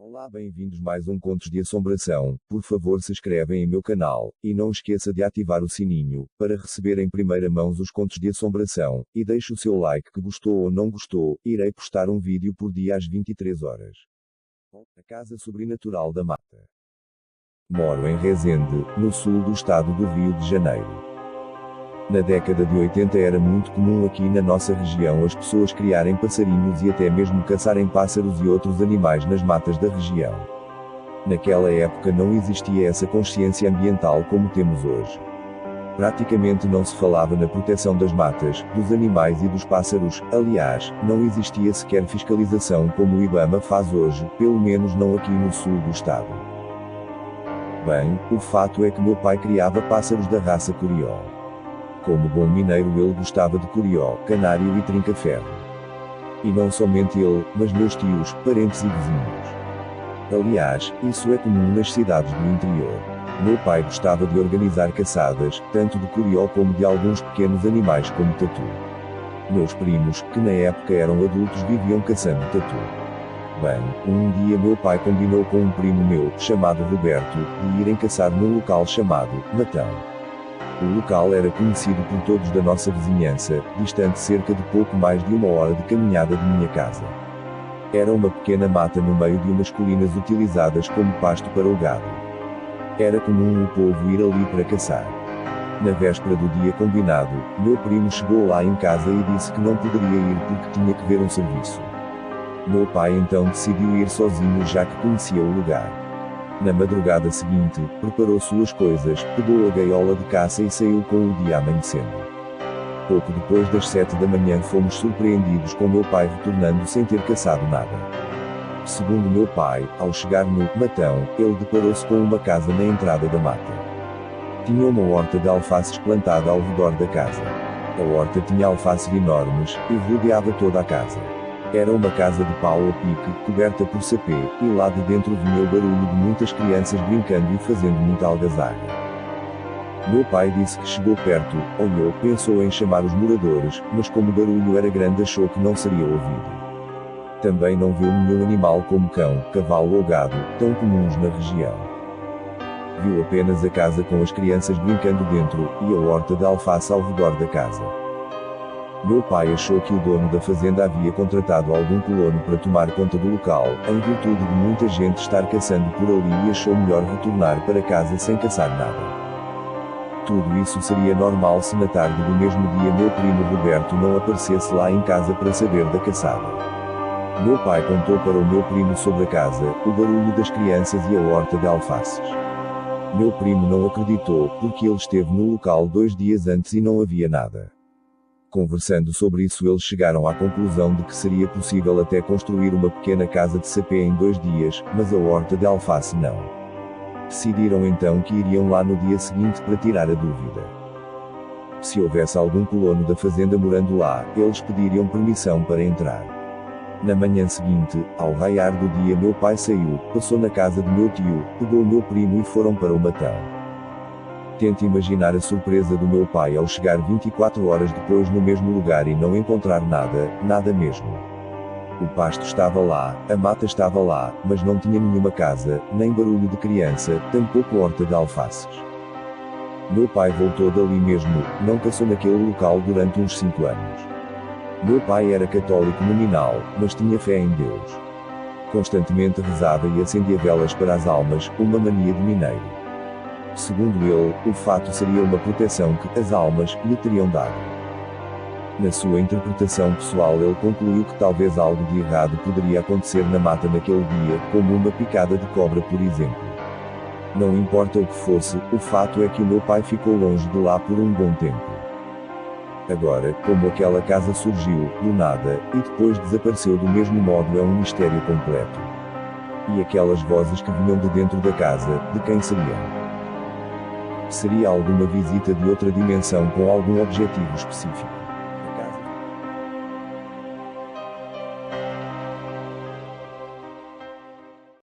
Olá, bem-vindos mais um Contos de Assombração. Por favor, se inscrevem em meu canal, e não esqueça de ativar o sininho, para receber em primeira mão os contos de assombração, e deixe o seu like que gostou ou não gostou, irei postar um vídeo por dia às 23 horas. A Casa Sobrenatural da Mata. Moro em Resende, no sul do estado do Rio de Janeiro. Na década de 80 era muito comum aqui na nossa região as pessoas criarem passarinhos e até mesmo caçarem pássaros e outros animais nas matas da região. Naquela época não existia essa consciência ambiental como temos hoje. Praticamente não se falava na proteção das matas, dos animais e dos pássaros, aliás, não existia sequer fiscalização como o IBAMA faz hoje, pelo menos não aqui no sul do estado. Bem, o fato é que meu pai criava pássaros da raça curió. Como bom mineiro ele gostava de curió, canário e trinca-ferro. E não somente ele, mas meus tios, parentes e vizinhos. Aliás, isso é comum nas cidades do interior. Meu pai gostava de organizar caçadas, tanto de curió como de alguns pequenos animais como tatu. Meus primos, que na época eram adultos, viviam caçando tatu. Bem, um dia meu pai combinou com um primo meu, chamado Roberto, de irem caçar num local chamado Matão. O local era conhecido por todos da nossa vizinhança, distante cerca de pouco mais de 1 hora de caminhada de minha casa. Era uma pequena mata no meio de umas colinas utilizadas como pasto para o gado. Era comum o povo ir ali para caçar. Na véspera do dia combinado, meu primo chegou lá em casa e disse que não poderia ir porque tinha que ver um serviço. Meu pai então decidiu ir sozinho já que conhecia o lugar. Na madrugada seguinte, preparou suas coisas, pegou a gaiola de caça e saiu com o dia amanhecendo. Pouco depois das 7 da manhã fomos surpreendidos com meu pai retornando sem ter caçado nada. Segundo meu pai, ao chegar no Matão, ele deparou-se com uma casa na entrada da mata. Tinha uma horta de alfaces plantada ao redor da casa. A horta tinha alfaces enormes, e rodeava toda a casa. Era uma casa de pau a pique, coberta por sapê, e lá de dentro vinha o barulho de muitas crianças brincando e fazendo muita algazarra. Meu pai disse que chegou perto, olhou, pensou em chamar os moradores, mas como o barulho era grande achou que não seria ouvido. Também não viu nenhum animal como cão, cavalo ou gado, tão comuns na região. Viu apenas a casa com as crianças brincando dentro, e a horta de alface ao redor da casa. Meu pai achou que o dono da fazenda havia contratado algum colono para tomar conta do local, em virtude de muita gente estar caçando por ali e achou melhor retornar para casa sem caçar nada. Tudo isso seria normal se na tarde do mesmo dia meu primo Roberto não aparecesse lá em casa para saber da caçada. Meu pai contou para o meu primo sobre a casa, o barulho das crianças e a horta de alfaces. Meu primo não acreditou, porque ele esteve no local 2 dias antes e não havia nada. Conversando sobre isso eles chegaram à conclusão de que seria possível até construir uma pequena casa de sapê em 2 dias, mas a horta de alface não. Decidiram então que iriam lá no dia seguinte para tirar a dúvida. Se houvesse algum colono da fazenda morando lá, eles pediriam permissão para entrar. Na manhã seguinte, ao raiar do dia meu pai saiu, passou na casa de meu tio, pegou o meu primo e foram para o Matão. Tente imaginar a surpresa do meu pai ao chegar 24 horas depois no mesmo lugar e não encontrar nada, nada mesmo. O pasto estava lá, a mata estava lá, mas não tinha nenhuma casa, nem barulho de criança, tampouco horta de alfaces. Meu pai voltou dali mesmo, não caçou naquele local durante uns 5 anos. Meu pai era católico nominal, mas tinha fé em Deus. Constantemente rezava e acendia velas para as almas, uma mania de mineiro. Segundo ele, o fato seria uma proteção que as almas lhe teriam dado. Na sua interpretação pessoal ele concluiu que talvez algo de errado poderia acontecer na mata naquele dia, como uma picada de cobra por exemplo. Não importa o que fosse, o fato é que o meu pai ficou longe de lá por um bom tempo. Agora, como aquela casa surgiu, do nada, e depois desapareceu do mesmo modo é um mistério completo. E aquelas vozes que vinham de dentro da casa, de quem seriam? Seria alguma visita de outra dimensão com algum objetivo específico?